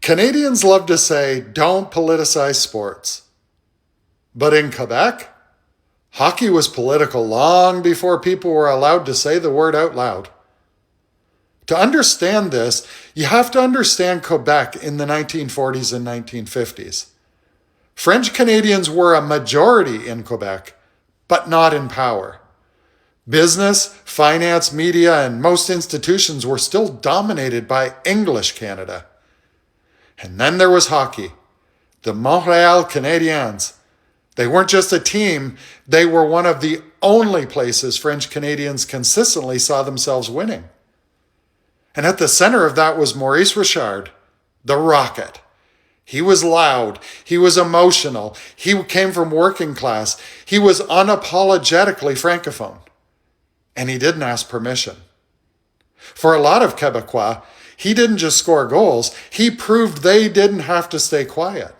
Canadians love to say, don't politicize sports. But in Quebec, hockey was political long before people were allowed to say the word out loud. To understand this, you have to understand Quebec in the 1940s and 1950s. French Canadians were a majority in Quebec, but not in power. Business, finance, media, and most institutions were still dominated by English Canada. And then there was hockey, the Montreal Canadiens. They weren't just a team, they were one of the only places French Canadians consistently saw themselves winning. And at the center of that was Maurice Richard, the Rocket. He was loud, he was emotional, he came from working class, he was unapologetically francophone. And he didn't ask permission. For a lot of Quebecois, he didn't just score goals, he proved they didn't have to stay quiet.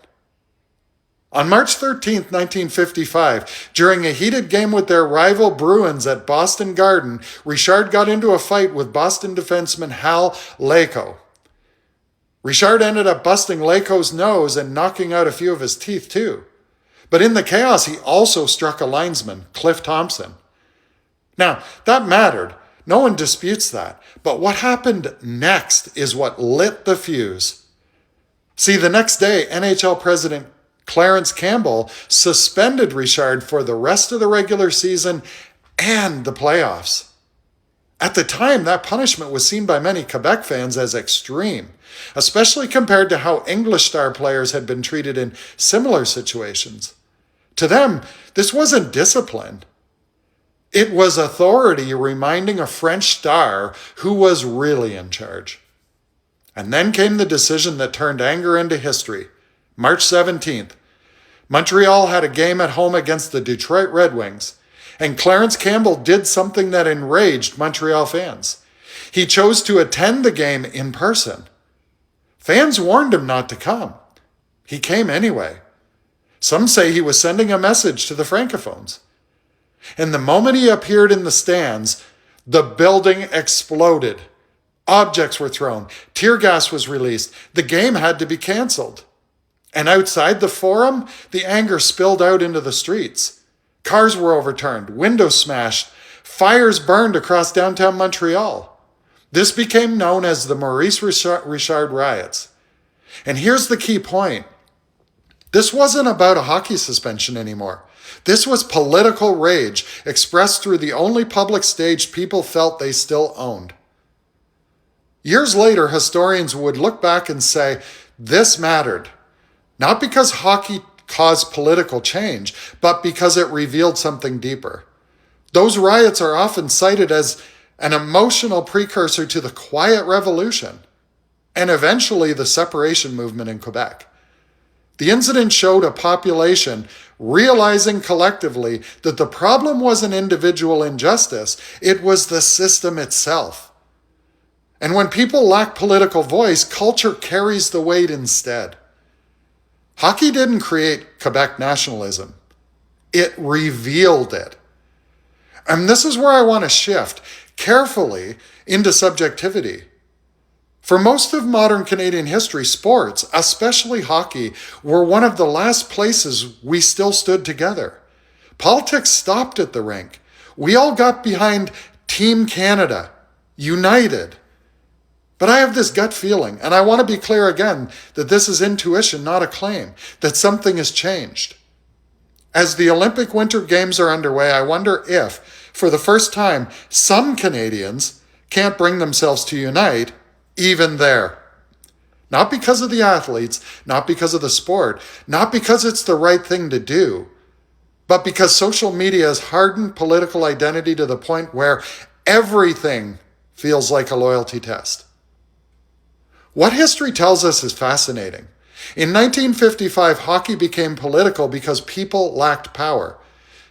On March 13, 1955, during a heated game with their rival Bruins at Boston Garden, Richard got into a fight with Boston defenseman Hal Laycoe. Richard ended up busting Laycoe's nose and knocking out a few of his teeth too. But in the chaos, he also struck a linesman, Cliff Thompson. Now, that mattered. No one disputes that. But what happened next is what lit the fuse. See, the next day, NHL President Clarence Campbell suspended Richard for the rest of the regular season and the playoffs. At the time, that punishment was seen by many Quebec fans as extreme, especially compared to how English star players had been treated in similar situations. To them, this wasn't discipline. It was authority reminding a French star who was really in charge. And then came the decision that turned anger into history. March 17th, Montreal had a game at home against the Detroit Red Wings, and Clarence Campbell did something that enraged Montreal fans. He chose to attend the game in person. Fans warned him not to come. He came anyway. Some say he was sending a message to the Francophones. And the moment he appeared in the stands, the building exploded. Objects were thrown. Tear gas was released. The game had to be canceled. And outside the forum, the anger spilled out into the streets. Cars were overturned, windows smashed, fires burned across downtown Montreal. This became known as the Maurice Richard riots. And here's the key point. This wasn't about a hockey suspension anymore. This was political rage expressed through the only public stage people felt they still owned. Years later, historians would look back and say, this mattered. Not because hockey caused political change, but because it revealed something deeper. Those riots are often cited as an emotional precursor to the Quiet Revolution and eventually the separation movement in Quebec. The incident showed a population realizing collectively that the problem wasn't individual injustice, it was the system itself. And when people lack political voice, culture carries the weight instead. Hockey didn't create Quebec nationalism. It revealed it. And this is where I want to shift carefully into subjectivity. For most of modern Canadian history, sports, especially hockey, were one of the last places we still stood together. Politics stopped at the rink. We all got behind Team Canada, united. But I have this gut feeling, and I want to be clear again, that this is intuition, not a claim, that something has changed. As the Olympic Winter Games are underway, I wonder if, for the first time, some Canadians can't bring themselves to unite, even there. Not because of the athletes, not because of the sport, not because it's the right thing to do, but because social media has hardened political identity to the point where everything feels like a loyalty test. What history tells us is fascinating. In 1955, hockey became political because people lacked power.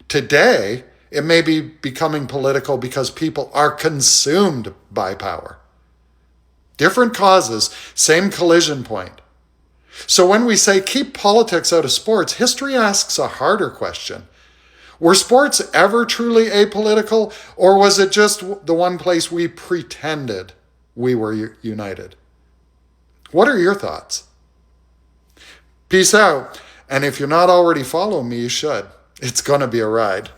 Today, it may be becoming political because people are consumed by power. Different causes, same collision point. So when we say keep politics out of sports, history asks a harder question. Were sports ever truly apolitical, or was it just the one place we pretended we were united? What are your thoughts? Peace out. And if you're not already following me, you should. It's going to be a ride.